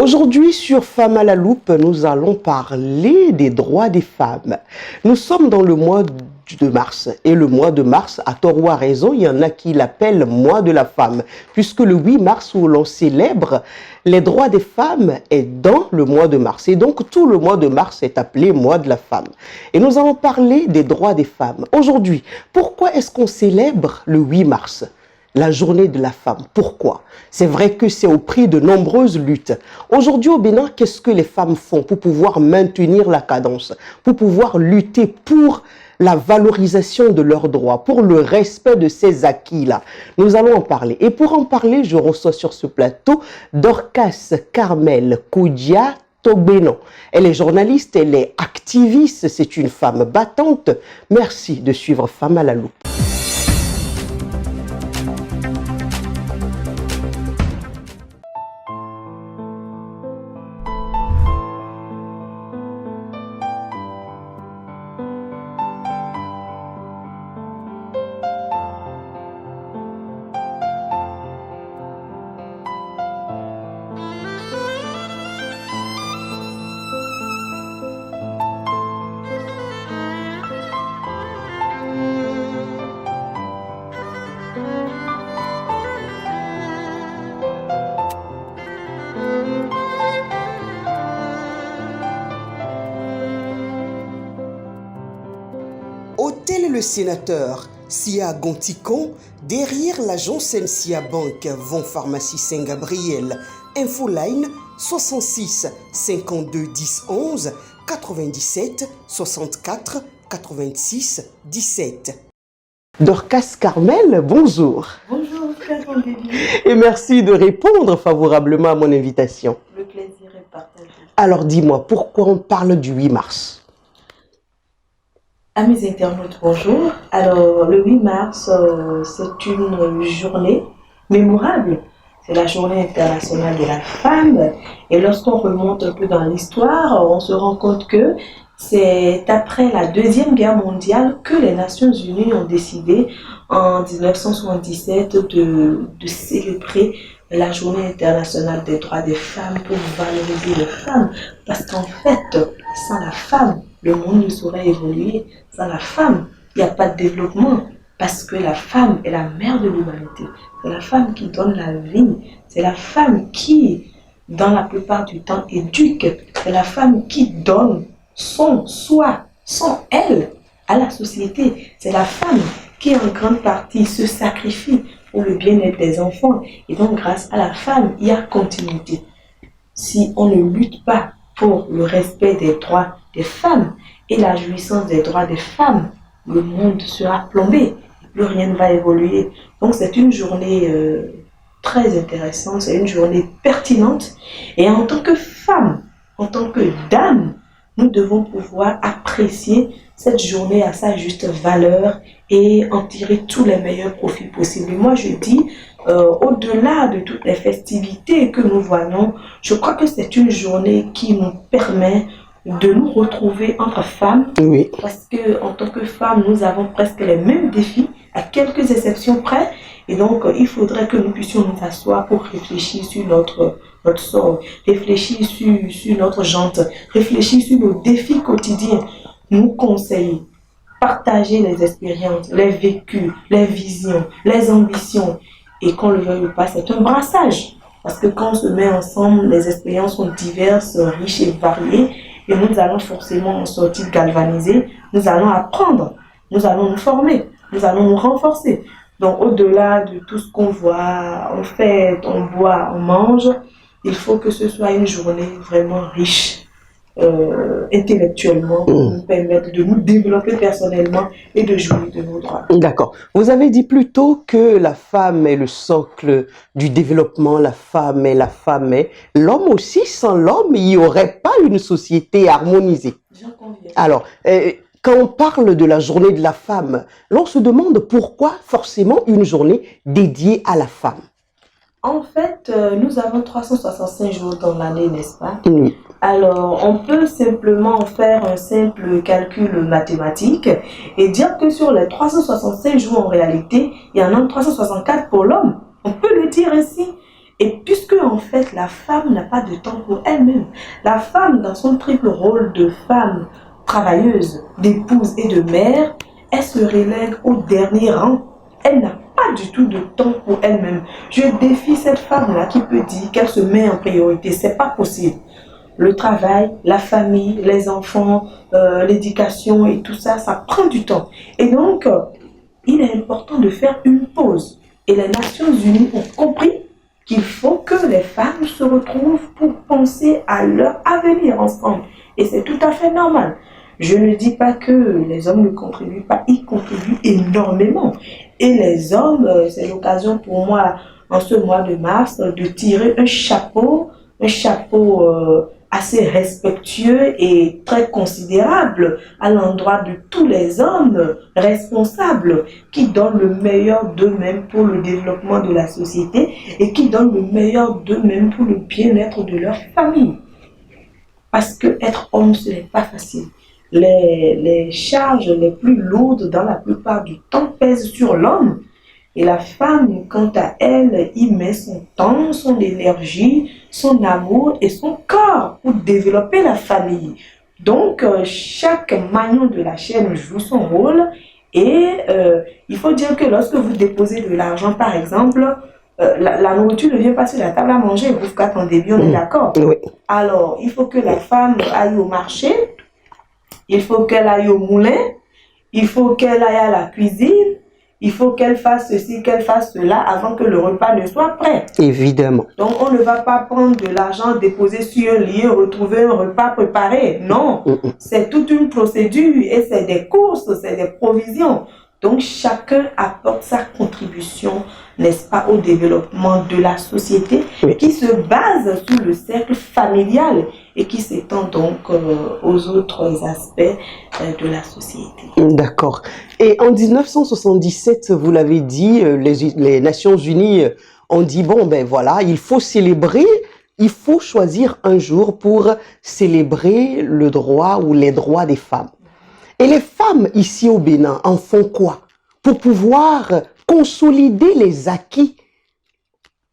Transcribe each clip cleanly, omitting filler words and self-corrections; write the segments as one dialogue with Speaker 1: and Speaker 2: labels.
Speaker 1: Aujourd'hui, sur Femmes à la loupe, nous allons parler des droits des femmes. Nous sommes dans le mois de mars. Et le mois de mars, à tort ou à raison, il y en a qui l'appellent mois de la femme, puisque le 8 mars où l'on célèbre les droits des femmes est dans le mois de mars. Et donc, tout le mois de mars est appelé mois de la femme. Et nous allons parler des droits des femmes. Aujourd'hui, pourquoi est-ce qu'on célèbre le 8 mars ? La journée de la femme. Pourquoi? C'est vrai que c'est au prix de nombreuses luttes. Aujourd'hui au Bénin, qu'est-ce que les femmes font pour pouvoir maintenir la cadence, pour pouvoir lutter pour la valorisation de leurs droits, pour le respect de ces acquis-là? Nous allons en parler. Et pour en parler, je reçois sur ce plateau Dorcas Carmel Koudia Togbenon. Elle est journaliste, elle est activiste, c'est une femme battante. Merci de suivre Femmes à la loupe. Hôtel Le Sénateur, Sia Gonticon, derrière l'agence NCA Bank, Von Pharmacie Saint-Gabriel, Infoline 66 52 10 11 97 64 86 17. Dorcas Carmel, bonjour.
Speaker 2: Bonjour, frère Andélie.
Speaker 1: Et merci de répondre favorablement à mon invitation.
Speaker 2: Le plaisir est partagé.
Speaker 1: Alors dis-moi, pourquoi on parle du 8 mars ?
Speaker 2: À mes internautes, bonjour. Alors, le 8 mars, c'est une journée mémorable. C'est la journée internationale de la femme. Et lorsqu'on remonte un peu dans l'histoire, on se rend compte que c'est après la Deuxième Guerre mondiale que les Nations Unies ont décidé en 1977 de célébrer la journée internationale des droits des femmes pour valoriser les femmes. Parce qu'en fait, sans la femme, le monde ne saurait évoluer. Sans la femme, il n'y a pas de développement. Parce que la femme est la mère de l'humanité. C'est la femme qui donne la vie. C'est la femme qui, dans la plupart du temps, éduque. C'est la femme qui donne son soi, son elle à la société. C'est la femme qui, en grande partie, se sacrifie pour le bien-être des enfants. Et donc, grâce à la femme, il y a continuité. Si on ne lutte pas pour le respect des droits des femmes et la jouissance des droits des femmes, le monde sera plombé, plus rien ne va évoluer. Donc c'est une journée très intéressante, c'est une journée pertinente. Et en tant que femme, en tant que dame, nous devons pouvoir apprécier cette journée à sa juste valeur et en tirer tous les meilleurs profits possibles. Et moi je dis, au-delà de toutes les festivités que nous voyons, je crois que c'est une journée qui nous permet de nous retrouver entre femmes.
Speaker 1: Oui.
Speaker 2: Parce qu'en tant que femmes, nous avons presque les mêmes défis, à quelques exceptions près. Et donc, il faudrait que nous puissions nous asseoir pour réfléchir sur notre sort, réfléchir sur notre jante, réfléchir sur nos défis quotidiens, nous conseiller, partager les expériences, les vécus, les visions, les ambitions. Et qu'on le veuille ou pas, c'est un brassage. Parce que quand on se met ensemble, les expériences sont diverses, riches et variées. Et nous allons forcément en sortir galvanisés. Nous allons apprendre. Nous allons nous former. Nous allons nous renforcer. Donc, au-delà de tout ce qu'on voit, on fait, on boit, on mange, il faut que ce soit une journée vraiment riche. Intellectuellement pour nous permettre de nous développer personnellement et de jouir de nos droits.
Speaker 1: D'accord. Vous avez dit plus tôt que la femme est le socle du développement, la femme est l'homme aussi. Sans l'homme, il n'y aurait pas une société harmonisée.
Speaker 2: J'en conviens.
Speaker 1: Alors, quand on parle de la journée de la femme, l'on se demande pourquoi forcément une journée dédiée à la femme.
Speaker 2: En fait, nous avons 365 jours dans l'année, n'est-ce pas?
Speaker 1: Oui.
Speaker 2: Alors, on peut simplement faire un simple calcul mathématique et dire que sur les 365 jours, en réalité, il y en a 364 pour l'homme. On peut le dire ainsi. Et puisque en fait la femme n'a pas de temps pour elle-même, la femme dans son triple rôle de femme travailleuse, d'épouse et de mère, elle se relègue au dernier rang. Elle n'a pas du tout de temps pour elle-même. Je défie cette femme-là qui peut dire qu'elle se met en priorité. C'est pas possible. Le travail, la famille, les enfants, l'éducation et tout ça, ça prend du temps. Et donc, il est important de faire une pause. Et les Nations Unies ont compris qu'il faut que les femmes se retrouvent pour penser à leur avenir ensemble. Et c'est tout à fait normal. Je ne dis pas que les hommes ne contribuent pas, ils contribuent énormément. Et les hommes, c'est l'occasion pour moi, en ce mois de mars, de tirer un chapeau assez respectueux et très considérable à l'endroit de tous les hommes responsables qui donnent le meilleur d'eux-mêmes pour le développement de la société et qui donnent le meilleur d'eux-mêmes pour le bien-être de leur famille. Parce que être homme, ce n'est pas facile. Les charges les plus lourdes dans la plupart du temps pèsent sur l'homme. Et la femme, quant à elle, y met son temps, son énergie, son amour et son corps pour développer la famille. Donc, chaque maillon de la chaîne joue son rôle. Et il faut dire que lorsque vous déposez de l'argent, par exemple, la nourriture ne vient pas sur la table à manger. Vous qu'attendez bien, on est d'accord?
Speaker 1: Oui.
Speaker 2: Alors, il faut que la femme aille au marché, il faut qu'elle aille au moulin, il faut qu'elle aille à la cuisine, il faut qu'elle fasse ceci, qu'elle fasse cela avant que le repas ne soit prêt.
Speaker 1: Évidemment.
Speaker 2: Donc, on ne va pas prendre de l'argent déposé sur un lit, retrouver un repas préparé. Non, c'est toute une procédure et c'est des courses, c'est des provisions. Donc, chacun apporte sa contribution, n'est-ce pas, au développement de la société qui se base sur le cercle familial et qui s'étend donc aux autres aspects de la société.
Speaker 1: D'accord. Et en 1977, vous l'avez dit, les Nations Unies ont dit, bon, ben voilà, il faut célébrer, il faut choisir un jour pour célébrer le droit ou les droits des femmes. Et les femmes ici au Bénin en font quoi pour pouvoir consolider les acquis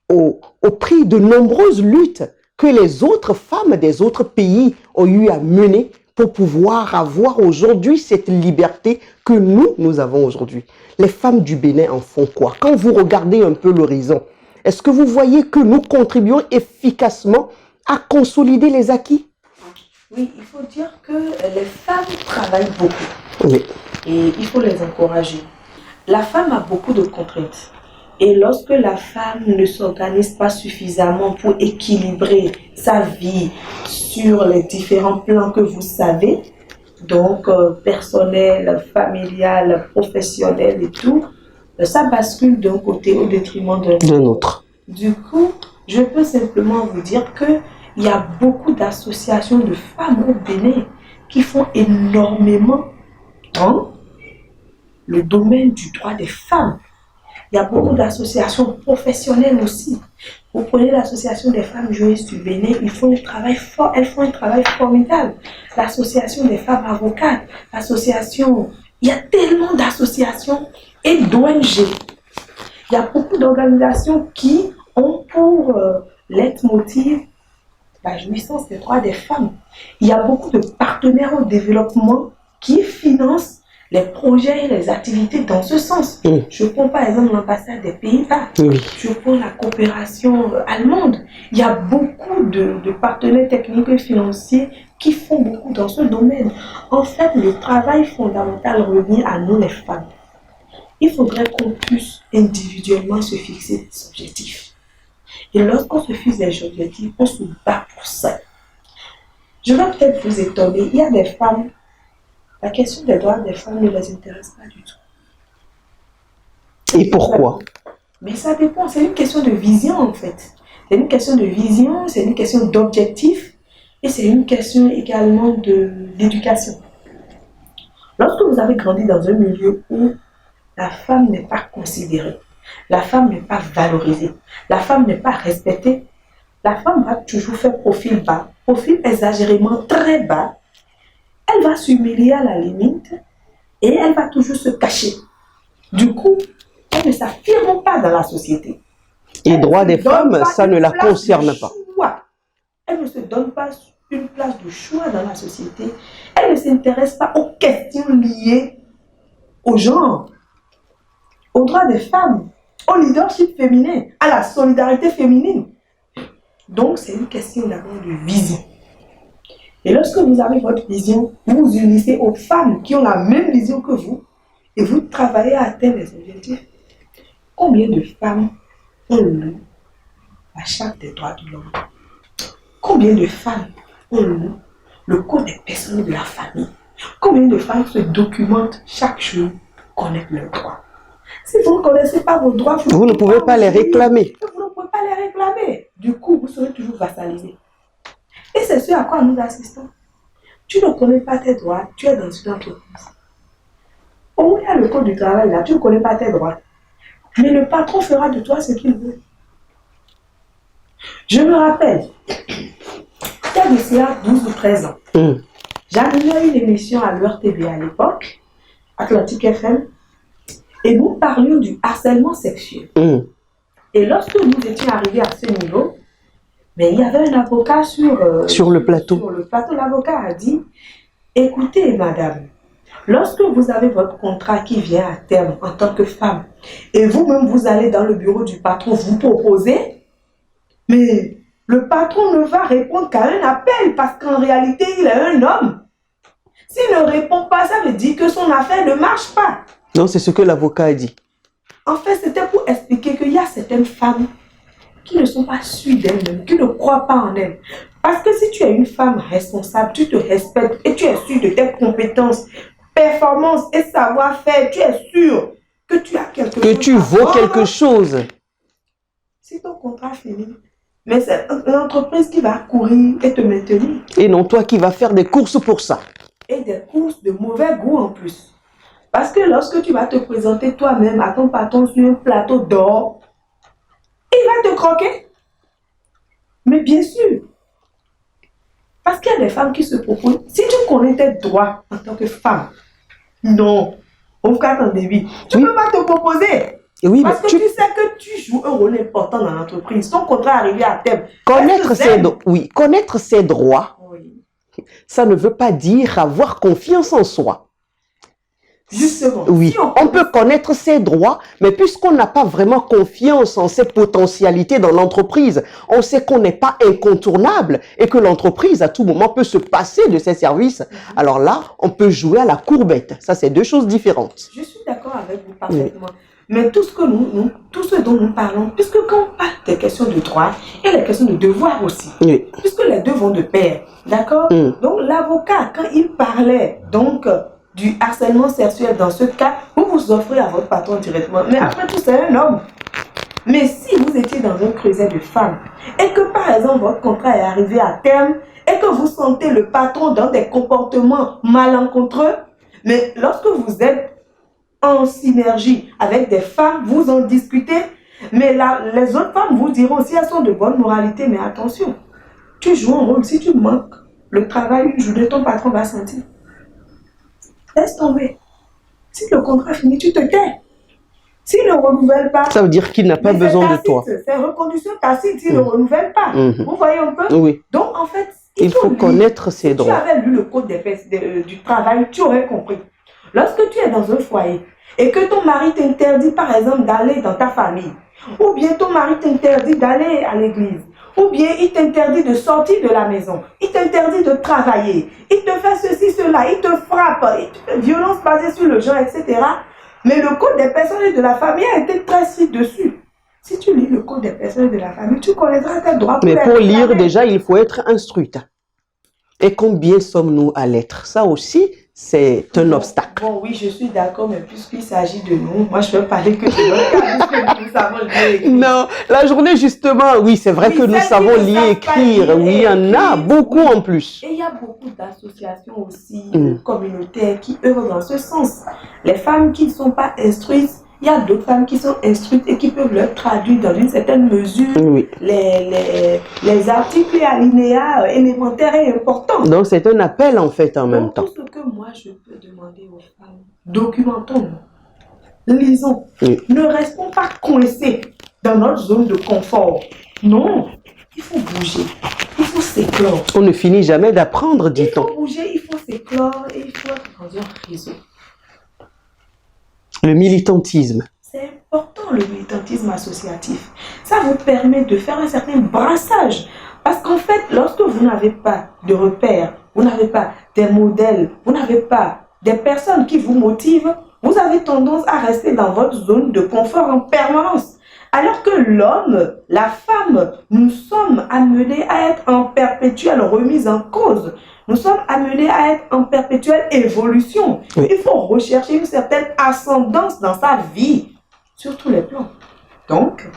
Speaker 1: au prix de nombreuses luttes que les autres femmes des autres pays ont eu à mener pour pouvoir avoir aujourd'hui cette liberté que nous avons aujourd'hui. Les femmes du Bénin en font quoi? Quand vous regardez un peu l'horizon, est-ce que vous voyez que nous contribuons efficacement à consolider les acquis?
Speaker 2: Oui, il faut dire que les femmes travaillent beaucoup.
Speaker 1: Oui.
Speaker 2: Et il faut les encourager. La femme a beaucoup de contraintes. Et lorsque la femme ne s'organise pas suffisamment pour équilibrer sa vie sur les différents plans que vous savez, donc personnel, familial, professionnel et tout, ça bascule d'un côté au détriment d'un autre. Du coup, je peux simplement vous dire que il y a beaucoup d'associations de femmes au Bénin qui font énormément dans le domaine du droit des femmes. Il y a beaucoup d'associations professionnelles aussi. Vous prenez l'association des femmes juristes du Bénin, elles font un travail formidable. L'association des femmes avocates, il y a tellement d'associations et d'ONG. Il y a beaucoup d'organisations qui ont pour leitmotiv la jouissance des droits des femmes. Il y a beaucoup de partenaires au développement qui financent les projets et les activités dans ce sens. Je prends par exemple l'ambassade des Pays-Bas. Je prends la coopération allemande. Il y a beaucoup de partenaires techniques et financiers qui font beaucoup dans ce domaine. En fait, le travail fondamental revient à nous les femmes. Il faudrait qu'on puisse individuellement se fixer des objectifs. Et lorsqu'on se fixe des objectifs, on se bat pour ça. Je vais peut-être vous étonner, il y a des femmes, la question des droits des femmes ne les intéresse pas du tout.
Speaker 1: Et pourquoi?
Speaker 2: Mais ça dépend, c'est une question de vision en fait. C'est une question de vision, c'est une question d'objectif et c'est une question également d'éducation. Lorsque vous avez grandi dans un milieu où la femme n'est pas considérée, la femme n'est pas valorisée, la femme n'est pas respectée, la femme va toujours faire profil bas, profil exagérément très bas. Elle va s'humilier à la limite et elle va toujours se cacher. Du coup, elle ne s'affirme pas dans la société.
Speaker 1: Et
Speaker 2: Elle
Speaker 1: droit
Speaker 2: ne se
Speaker 1: des
Speaker 2: donne
Speaker 1: femmes,
Speaker 2: pas
Speaker 1: ça
Speaker 2: une
Speaker 1: ne la
Speaker 2: place de
Speaker 1: concerne pas.
Speaker 2: choix. Elle ne se donne pas une place de choix dans la société. Elle ne s'intéresse pas aux questions liées au genre, aux droits des femmes, au leadership féminin, à la solidarité féminine. Donc, c'est une question d'abord de vision. Et lorsque vous avez votre vision, vous vous unissez aux femmes qui ont la même vision que vous et vous travaillez à atteindre les objectifs. Combien de femmes ont lu la Charte des droits de l'homme? Combien de femmes ont lu le Code des personnes de la famille? Combien de femmes se documentent chaque jour pour connaître leurs droits? Si vous ne connaissez pas vos droits,
Speaker 1: Vous ne pouvez pas les réclamer.
Speaker 2: Vous ne pouvez pas les réclamer. Du coup, vous serez toujours vassalisé. Et c'est ce à quoi nous assistons. Tu ne connais pas tes droits, tu es dans une entreprise. Au moins, il y a le code du travail là, tu ne connais pas tes droits. Mais le patron fera de toi ce qu'il veut. Je me rappelle, il y a de cela 12 ou 13 ans. J'animais une émission à l'ERTV à l'époque, Atlantique FM, et nous parlions du harcèlement sexuel. Et lorsque nous étions arrivés à ce niveau, mais il y avait un avocat sur
Speaker 1: le plateau.
Speaker 2: Sur le plateau, l'avocat a dit, écoutez madame, lorsque vous avez votre contrat qui vient à terme en tant que femme, et vous-même vous allez dans le bureau du patron vous proposer, mais le patron ne va répondre qu'à un appel parce qu'en réalité il est un homme. S'il ne répond pas, ça veut dire que son affaire ne marche pas.
Speaker 1: Non, c'est ce que l'avocat a dit.
Speaker 2: En fait, c'était pour expliquer qu'il y a certaines femmes qui ne sont pas sûres d'elles-mêmes, qui ne croient pas en elles. Parce que si tu es une femme responsable, tu te respectes et tu es sûre de tes compétences, performances et savoir-faire, tu es sûre que tu as quelque chose.
Speaker 1: Que tu vaux quelque chose.
Speaker 2: Si ton contrat finit, mais c'est l'entreprise qui va courir et te maintenir.
Speaker 1: Et non toi qui vas faire des courses pour ça.
Speaker 2: Et des courses de mauvais goût en plus. Parce que lorsque tu vas te présenter toi-même à ton patron sur un plateau d'or, il va te croquer. Mais bien sûr. Parce qu'il y a des femmes qui se proposent. Si tu connais tes droits en tant que femme, non. Au cas d'un débit, tu ne peux pas te proposer.
Speaker 1: Oui,
Speaker 2: parce que tu sais que tu joues un rôle important dans l'entreprise. Ton contrat est arrivé à terme.
Speaker 1: Connaître ses droits, ça ne veut pas dire avoir confiance en soi.
Speaker 2: Justement.
Speaker 1: Oui, si on peut connaître ses droits, mais puisqu'on n'a pas vraiment confiance en ses potentialités dans l'entreprise, on sait qu'on n'est pas incontournable et que l'entreprise à tout moment peut se passer de ses services. Alors là, on peut jouer à la courbette. Ça, c'est deux choses différentes.
Speaker 2: Je suis d'accord avec vous parfaitement. Mais tout ce dont nous parlons, puisque quand on parle des questions de droit et les questions de devoir aussi, puisque les deux vont de pair, d'accord? Donc l'avocat, quand il parlait du harcèlement sexuel dans ce cas, vous vous offrez à votre patron directement. Mais après tout, c'est un homme. Mais si vous étiez dans un creuset de femmes et que par exemple votre contrat est arrivé à terme et que vous sentez le patron dans des comportements malencontreux, mais lorsque vous êtes en synergie avec des femmes, vous en discutez, mais les autres femmes vous diront si elles sont de bonne moralité, mais attention, tu joues un rôle, si tu manques le travail une journée, ton patron va sentir. Laisse tomber. Si le contrat finit, tu te tais. S'il ne renouvelle pas,
Speaker 1: ça veut dire qu'il n'a pas besoin de toi.
Speaker 2: C'est reconduction tacite, s'il ne renouvelle pas. Vous voyez un peu?
Speaker 1: Oui.
Speaker 2: Donc en fait,
Speaker 1: il faut connaître ses droits.
Speaker 2: Si tu avais lu le code du travail, tu aurais compris. Lorsque tu es dans un foyer et que ton mari t'interdit par exemple d'aller dans ta famille, ou bien ton mari t'interdit d'aller à l'église, ou bien il t'interdit de sortir de la maison, il t'interdit de travailler, il te fait ceci, cela, il te frappe, il te fait violence basée sur le genre, etc. Mais le code des personnes et de la famille a été très strict dessus. Si tu lis le code des personnes et de la famille, tu connaîtras tes droits.
Speaker 1: Mais pour lire déjà, il faut être instruite. Et combien sommes-nous à l'être? Ça aussi, c'est un obstacle.
Speaker 2: Bon, oui, je suis d'accord, mais puisqu'il s'agit de nous, moi je ne veux parler que de notre cas, puisque nous savons lire et écrire.
Speaker 1: Non, la journée justement, oui, c'est vrai que nous savons lire et écrire. Oui, il y en a beaucoup en plus.
Speaker 2: Et il y a beaucoup d'associations aussi communautaires qui œuvrent dans ce sens. Les femmes qui ne sont pas instruites, il y a d'autres femmes qui sont instruites et qui peuvent leur traduire dans une certaine mesure les articles et alinéas élémentaires et importants.
Speaker 1: Donc c'est un appel en fait en même temps.
Speaker 2: Tout ce que moi je peux demander aux femmes, documentons-nous, lisons, ne restons pas coincés dans notre zone de confort. Non, il faut bouger, il faut s'éclore.
Speaker 1: On ne finit jamais d'apprendre,
Speaker 2: Il
Speaker 1: dit-on.
Speaker 2: faut bouger, il faut s'éclore et il faut agrandir un réseau.
Speaker 1: Le militantisme.
Speaker 2: C'est important le militantisme associatif. Ça vous permet de faire un certain brassage. Parce qu'en fait, lorsque vous n'avez pas de repères, vous n'avez pas des modèles, vous n'avez pas des personnes qui vous motivent, vous avez tendance à rester dans votre zone de confort en permanence. Alors que l'homme, la femme, nous sommes amenés à être en perpétuelle remise en cause. Nous sommes amenés à être en perpétuelle évolution.
Speaker 1: Oui.
Speaker 2: Il faut rechercher une certaine ascendance dans sa vie, sur tous les plans. Donc,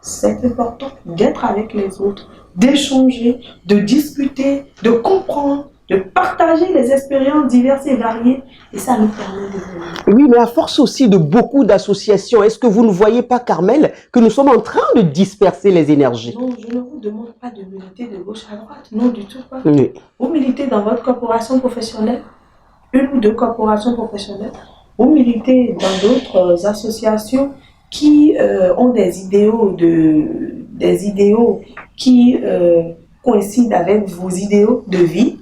Speaker 2: c'est important d'être avec les autres, d'échanger, de discuter, de comprendre, de partager les expériences diverses et variées. Et ça nous permet d'évoluer.
Speaker 1: Oui, mais à force aussi de beaucoup d'associations, est-ce que vous ne voyez pas, Carmel, que nous sommes en train de disperser les énergies?
Speaker 2: Non, je ne vous demande pas de militer de gauche à droite. Non, du tout pas.
Speaker 1: Oui.
Speaker 2: Vous militez dans votre corporation professionnelle, une ou deux corporations professionnelles. Vous militez dans d'autres associations qui ont des idéaux qui coïncident avec vos idéaux de vie.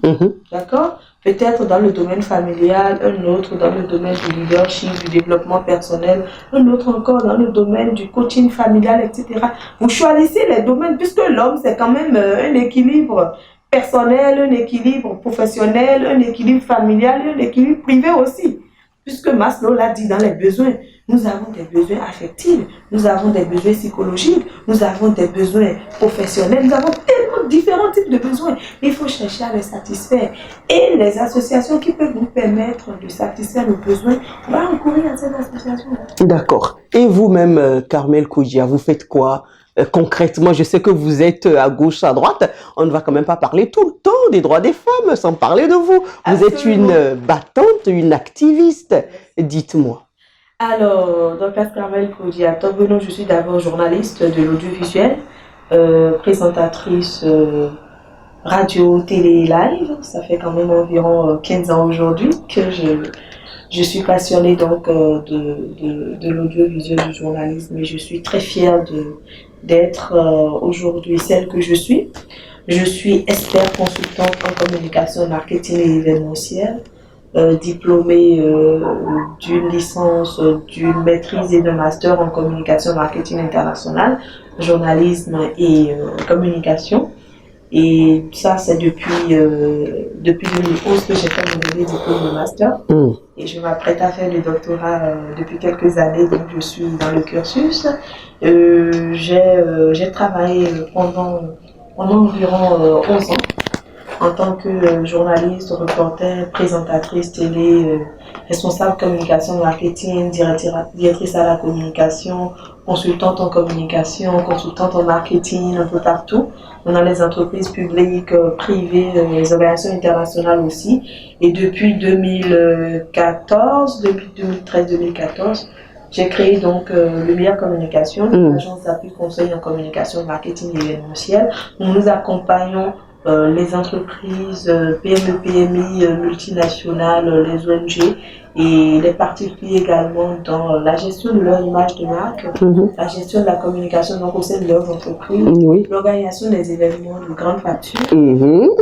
Speaker 2: D'accord? Peut-être dans le domaine familial, un autre dans le domaine du leadership, du développement personnel, un autre encore dans le domaine du coaching familial, etc. Vous choisissez les domaines puisque l'homme, c'est quand même un équilibre personnel, un équilibre professionnel, un équilibre familial, un équilibre privé aussi. Puisque Maslow l'a dit dans les besoins, nous avons des besoins affectifs, nous avons des besoins psychologiques, nous avons des besoins professionnels, nous avons tellement différents types de besoins. Il faut chercher à les satisfaire. Et les associations qui peuvent nous permettre de satisfaire nos besoins, on va recourir à ces associations.
Speaker 1: D'accord. Et vous-même, Carmel Koudia, vous faites quoi concrètement? Je sais que vous êtes à gauche, à droite. On ne va quand même pas parler tout le temps des droits des femmes sans parler de vous. Vous êtes une battante, une activiste. Dites-moi.
Speaker 2: Alors, Dr Carmel Koudia, je suis d'abord journaliste de l'audiovisuel, présentatrice radio, télé, live. Ça fait quand même environ 15 ans aujourd'hui que je suis passionnée donc de l'audiovisuel, du journalisme, et je suis très fière d'être aujourd'hui celle que je suis. Je suis expert consultante en communication, marketing et événementiel, diplômée d'une licence, d'une maîtrise et d'un master en communication, marketing international, journalisme et communication. Et ça, c'est depuis 2011 que j'ai fait mon dernier diplôme de master. Et je m'apprête à faire le doctorat depuis quelques années, donc je suis dans le cursus. J'ai travaillé pendant environ 11 ans en tant que journaliste, reporter, présentatrice télé, responsable communication, marketing, directrice à la communication, consultante en communication, consultante en marketing, un peu partout, dans les entreprises publiques, privées, les organisations internationales aussi. Et depuis 2013-2014, j'ai créé donc le Meilleur Communication, une agence d'appui conseil en communication, marketing et événementiel. Nous accompagnons les entreprises PME, PMI, multinationales, les ONG et les particuliers également dans la gestion de leur image de marque, la gestion de la communication donc au sein de leurs entreprises, l'organisation des événements de grande facture, nos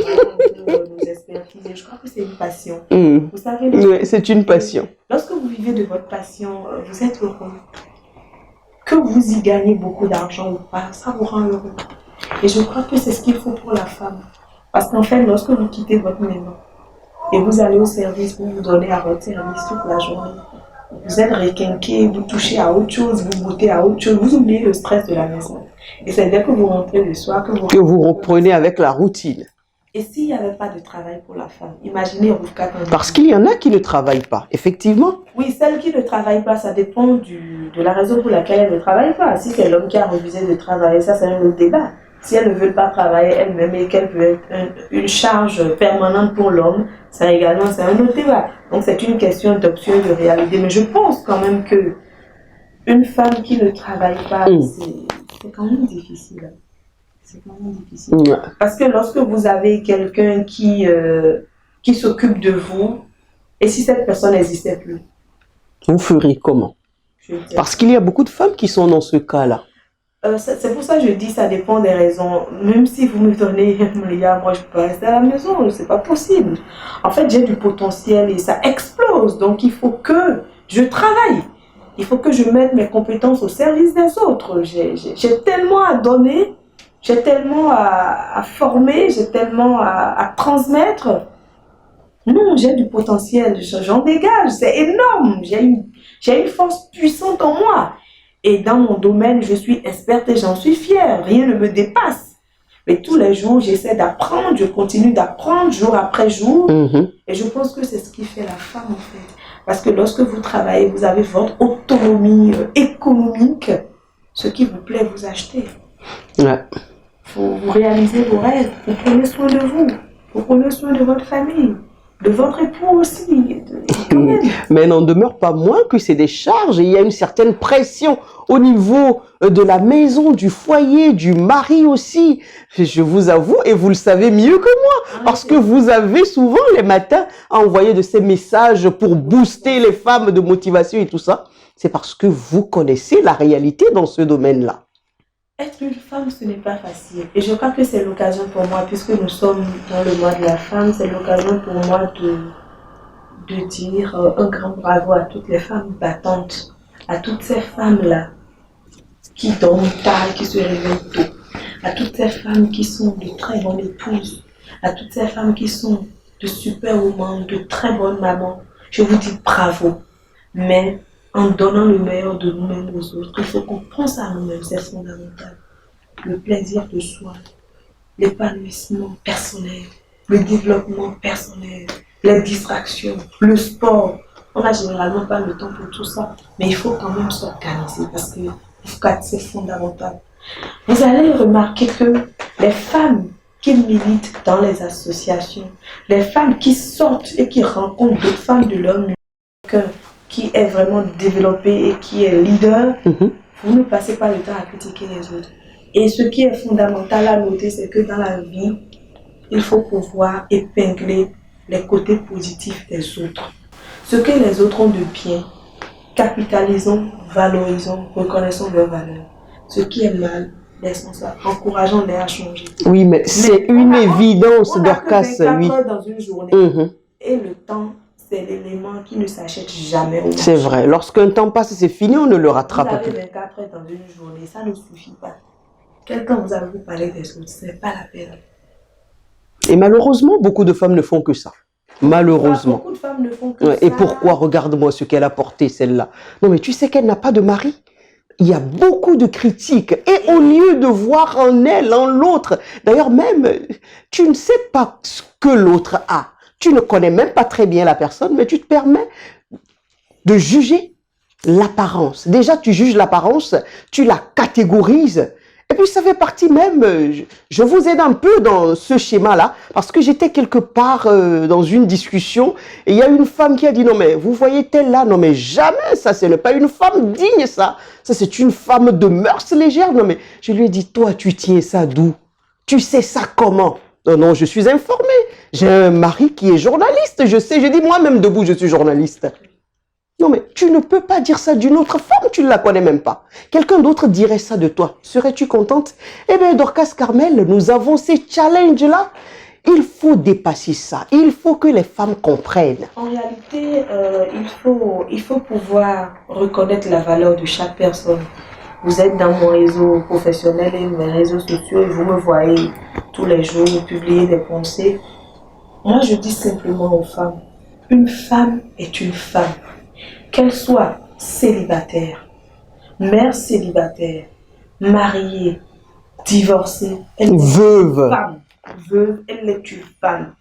Speaker 2: expertises. Je crois que c'est une passion. Vous savez,
Speaker 1: oui, c'est une passion.
Speaker 2: Lorsque vous vivez de votre passion, vous êtes heureux. Que vous y gagnez beaucoup d'argent ou pas, ça vous rend heureux. Et je crois que c'est ce qu'il faut pour la femme. Parce qu'en fait, lorsque vous quittez votre maison et vous allez au service, vous vous donnez à votre service toute la journée, vous êtes requinqué, vous touchez à autre chose, vous goûtez à autre chose, vous oubliez le stress de la maison. Et c'est dès que vous rentrez le soir que vous
Speaker 1: reprenez avec la routine.
Speaker 2: Et s'il n'y avait pas de travail pour la femme, imaginez Roufka.
Speaker 1: Parce qu'il y en a qui ne travaillent pas, effectivement.
Speaker 2: Oui, celles qui ne travaillent pas, ça dépend de la raison pour laquelle elles ne travaillent pas. Si c'est l'homme qui a refusé de travailler, ça c'est un autre débat. Si elles ne veulent pas travailler elles-mêmes et qu'elles veulent être une charge permanente pour l'homme, ça également c'est un autre débat. Donc c'est une question d'option et de réalité. Mais je pense quand même que une femme qui ne travaille pas, c'est quand même difficile. C'est quand même difficile. Parce que lorsque vous avez quelqu'un qui s'occupe de vous, et si cette personne n'existait plus,
Speaker 1: vous ferez comment? Parce qu'il y a beaucoup de femmes qui sont dans ce cas-là.
Speaker 2: C'est pour ça que je dis ça dépend des raisons. Même si vous me donnez 1 milliard, moi je peux pas rester à la maison, c'est pas possible. En fait, j'ai du potentiel et ça explose. Donc il faut que je travaille. Il faut que je mette mes compétences au service des autres. J'ai tellement à donner, j'ai tellement à former, j'ai tellement à transmettre. Non, j'ai du potentiel, j'en dégage, c'est énorme. J'ai une force puissante en moi. Et dans mon domaine, je suis experte et j'en suis fière. Rien ne me dépasse. Mais tous les jours, j'essaie d'apprendre, je continue d'apprendre jour après jour. Et je pense que c'est ce qui fait la femme en fait. Parce que lorsque vous travaillez, vous avez votre autonomie économique. Ce qui vous plaît, vous achetez.
Speaker 1: Ouais.
Speaker 2: Vous réalisez vos rêves, vous prenez soin de vous, vous prenez soin de votre famille. De votre époux aussi.
Speaker 1: Mais n'en demeure pas moins que c'est des charges et il y a une certaine pression au niveau de la maison, du foyer, du mari aussi. Je vous avoue, et vous le savez mieux que moi, parce que vous avez souvent les matins à envoyer de ces messages pour booster les femmes de motivation et tout ça. C'est parce que vous connaissez la réalité dans ce domaine-là.
Speaker 2: Être une femme, ce n'est pas facile. Et je crois que c'est l'occasion pour moi, puisque nous sommes dans le mois de la femme, c'est l'occasion pour moi de dire un grand bravo à toutes les femmes battantes, à toutes ces femmes-là qui dorment tard, qui se réveillent tôt, à toutes ces femmes qui sont de très bonnes épouses, à toutes ces femmes qui sont de super women, de très bonnes mamans. Je vous dis bravo. Mais en donnant le meilleur de nous-mêmes aux autres, il faut qu'on pense à nous-mêmes, c'est fondamental. Le plaisir de soi, l'épanouissement personnel, le développement personnel, les distractions, le sport. On n'a généralement pas le temps pour tout ça, mais il faut quand même s'organiser parce que c'est fondamental. Vous allez remarquer que les femmes qui militent dans les associations, les femmes qui sortent et qui rencontrent d'autres femmes de leur milieu, qui est vraiment développé et qui est leader, vous ne passez pas le temps à critiquer les autres. Et ce qui est fondamental à noter, c'est que dans la vie, il faut pouvoir épingler les côtés positifs des autres. Ce que les autres ont de bien, capitalisons, valorisons, reconnaissons leurs valeurs. Ce qui est mal, laissons ça, encourageons-les à changer.
Speaker 1: Oui, mais c'est une évidence, Dorcas.
Speaker 2: On a que 24 heures dans une journée. Et le temps, c'est l'élément qui ne s'achète jamais au marché.
Speaker 1: C'est vrai. Lorsqu'un temps passe, c'est fini, on ne le rattrape pas.
Speaker 2: Vous avez 24 heures dans une journée, ça ne suffit pas. Quelqu'un vous avez parlé des autres, ce n'est pas la peine.
Speaker 1: Et malheureusement, beaucoup de femmes ne font que ça. Malheureusement.
Speaker 2: Beaucoup de femmes ne font que ça.
Speaker 1: Et pourquoi? Regarde-moi ce qu'elle a porté, celle-là. Non, mais tu sais qu'elle n'a pas de mari. Il y a beaucoup de critiques. Et au lieu de voir en elle, en l'autre, d'ailleurs même, tu ne sais pas ce que l'autre a. Tu ne connais même pas très bien la personne, mais tu te permets de juger l'apparence. Déjà, tu juges l'apparence, tu la catégorises. Et puis, ça fait partie même, je vous aide un peu dans ce schéma-là, parce que j'étais quelque part dans une discussion, et il y a une femme qui a dit, non mais, vous voyez telle là, non mais jamais, ça, ce n'est pas une femme digne, ça c'est une femme de mœurs légères, non mais, je lui ai dit, toi, tu tiens ça d'où? Tu sais ça comment? Non, non, je suis informée, j'ai un mari qui est journaliste, je sais, je dis moi-même debout, je suis journaliste. Non, mais tu ne peux pas dire ça d'une autre femme, tu ne la connais même pas. Quelqu'un d'autre dirait ça de toi. Serais-tu contente? Eh bien, Dorcas Carmel, nous avons ces challenges-là. Il faut dépasser ça. Il faut que les femmes comprennent.
Speaker 2: En réalité, il faut pouvoir reconnaître la valeur de chaque personne. Vous êtes dans mon réseau professionnel et mes réseaux sociaux et vous me voyez tous les jours publier des pensées. Moi, je dis simplement aux femmes, une femme est une femme. Qu'elle soit célibataire, mère célibataire, mariée, divorcée, elle
Speaker 1: veuve.
Speaker 2: Est une femme. Veuve, elle est une femme.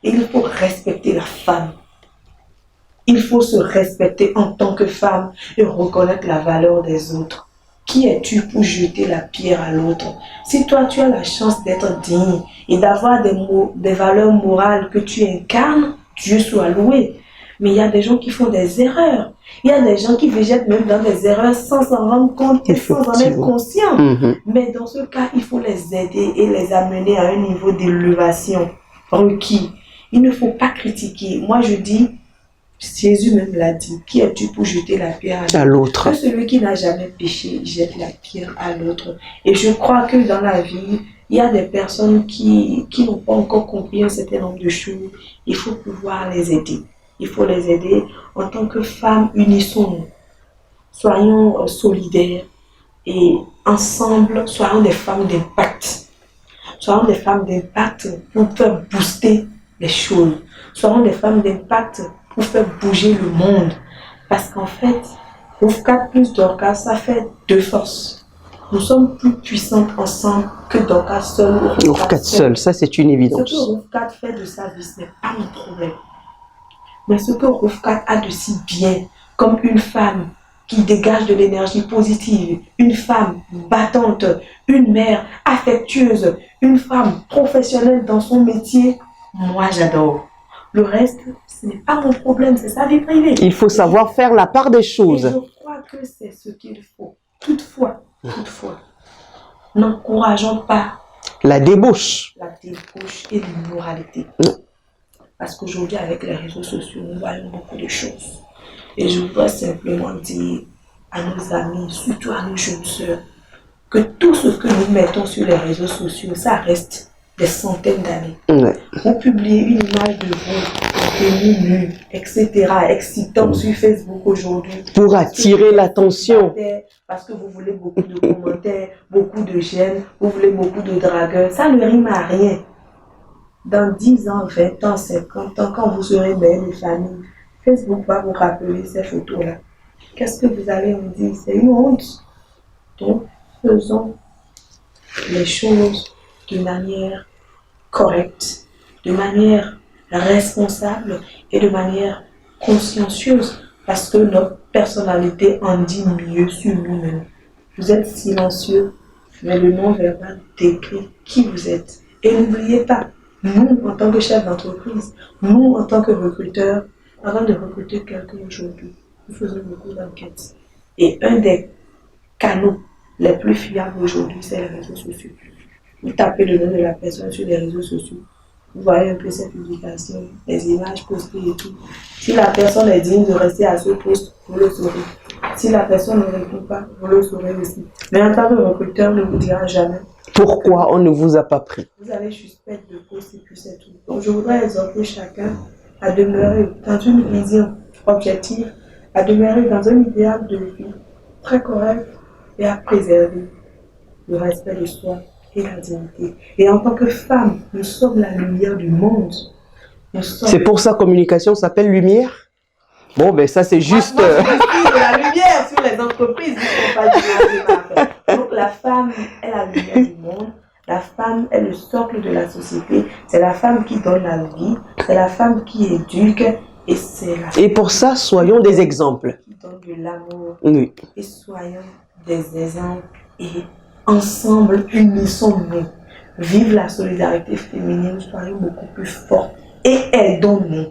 Speaker 2: Et il faut respecter la femme. Il faut se respecter en tant que femme et reconnaître la valeur des autres. Qui es-tu pour jeter la pierre à l'autre? Si toi tu as la chance d'être digne et d'avoir des valeurs morales que tu incarnes, Dieu soit loué. Mais il y a des gens qui font des erreurs. Il y a des gens qui végètent même dans des erreurs sans s'en rendre compte et sans en être conscients. Mais dans ce cas, il faut les aider et les amener à un niveau d'élévation requis. Il ne faut pas critiquer. Moi, je dis, Jésus même l'a dit, qui es-tu pour jeter la pierre
Speaker 1: À
Speaker 2: à
Speaker 1: l'autre.
Speaker 2: que celui qui n'a jamais péché jette la pierre à l'autre. Et je crois que dans la vie, il y a des personnes qui n'ont pas encore compris un certain nombre de choses. Il faut pouvoir les aider. Il faut les aider en tant que femmes, unissons-nous. Soyons solidaires et ensemble, soyons des femmes d'impact. Soyons des femmes d'impact pour faire booster les choses. Soyons des femmes d'impact pour faire bouger le monde. Parce qu'en fait, Rufkat plus Dorcas, ça fait deux forces. Nous sommes plus puissantes ensemble que Dorcas seul ou
Speaker 1: Rufkat seul, ça c'est une
Speaker 2: Ce
Speaker 1: évidence.
Speaker 2: que Rufkat fait de sa vie, ce n'est pas mon problème. Mais ce que Rufkat a de si bien, comme une femme qui dégage de l'énergie positive, une femme battante, une mère affectueuse, une femme professionnelle dans son métier, moi j'adore. Le reste, ce n'est pas mon problème, c'est sa vie privée.
Speaker 1: Il faut savoir faire la part des
Speaker 2: Et
Speaker 1: choses.
Speaker 2: je crois que c'est ce qu'il faut. Toutefois, n'encourageons pas
Speaker 1: La débauche.
Speaker 2: la débauche et l'immoralité. Parce qu'aujourd'hui, avec les réseaux sociaux, nous voyons beaucoup de choses. Et je voudrais simplement dire à nos amis, surtout à nos jeunes sœurs, que tout ce que nous mettons sur les réseaux sociaux, ça reste des centaines d'années.
Speaker 1: Ouais.
Speaker 2: Vous publiez une image de vous, nue, etc., excitant sur Facebook aujourd'hui.
Speaker 1: Pour attirer l'attention.
Speaker 2: Parce que vous voulez beaucoup de commentaires, beaucoup de j'aime, vous voulez beaucoup de dragueurs. Ça ne rime à rien. Dans 10 ans, 20 ans, 50 ans, quand vous serez mère de famille, Facebook va vous rappeler ces photos-là. Qu'est-ce que vous allez me dire? C'est une honte. Donc, faisons les choses de manière correcte, de manière responsable et de manière consciencieuse, parce que notre personnalité en dit mieux sur nous-mêmes. Vous êtes silencieux, mais le non-verbal décrit qui vous êtes. Et n'oubliez pas, nous, en tant que chef d'entreprise, nous, en tant que recruteurs, avant de recruter quelqu'un aujourd'hui, nous faisons beaucoup d'enquêtes. Et un des canaux les plus fiables aujourd'hui, c'est les réseaux sociaux. Vous tapez le nom de la personne sur les réseaux sociaux. Vous voyez un peu ses publications, les images postées et tout. Si la personne est digne de rester à ce poste, vous le saurez. Si la personne ne répond pas, vous le saurez aussi. Mais en tant que recruteur, ne vous dira jamais
Speaker 1: Pourquoi on ne vous a pas pris?
Speaker 2: vous allez juste mettre de poste et puis c'est tout. Donc je voudrais exhorter chacun à demeurer dans une vision objective, à demeurer dans un idéal de vie très correct et à préserver le respect de soi et la dignité. Et en tant que femme, nous sommes la lumière du monde.
Speaker 1: C'est pour ça communication s'appelle lumière? Bon, ben ça c'est juste...
Speaker 2: Moi, je suis de la lumière sur les entreprises, ils ne font pas du Donc la femme est la lumière du monde. La femme est le socle de la société. C'est la femme qui donne la vie. C'est la femme qui éduque. Et c'est la femme
Speaker 1: Et pour ça, soyons des exemples.
Speaker 2: qui donne de l'amour.
Speaker 1: Oui.
Speaker 2: Et soyons des exemples. Et ensemble, unissons-nous. Vive la solidarité féminine. Soyons beaucoup plus fortes. Et aidons-nous.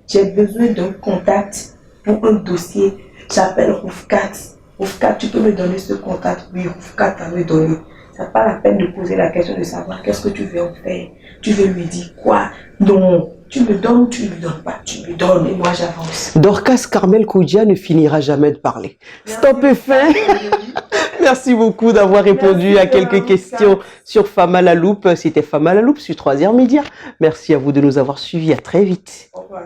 Speaker 2: J'ai besoin d'un contact pour un dossier. J'appelle Rufkat. Rufkat, tu peux me donner ce contact? Oui, Rufkat va me donner. Ça n'a pas la peine de poser la question de savoir qu'est-ce que tu veux en faire. Tu veux lui dire quoi? Non. Tu me donnes ou tu ne me donnes pas? Tu me donnes et moi j'avance.
Speaker 1: Dorcas Carmel Koudia ne finira jamais de parler. Stop et fin. Merci beaucoup d'avoir répondu à quelques questions sur Femmes à la loupe. C'était Femmes à la loupe sur 3R Média. Merci à vous de nous avoir suivis. À très vite.
Speaker 2: Au revoir.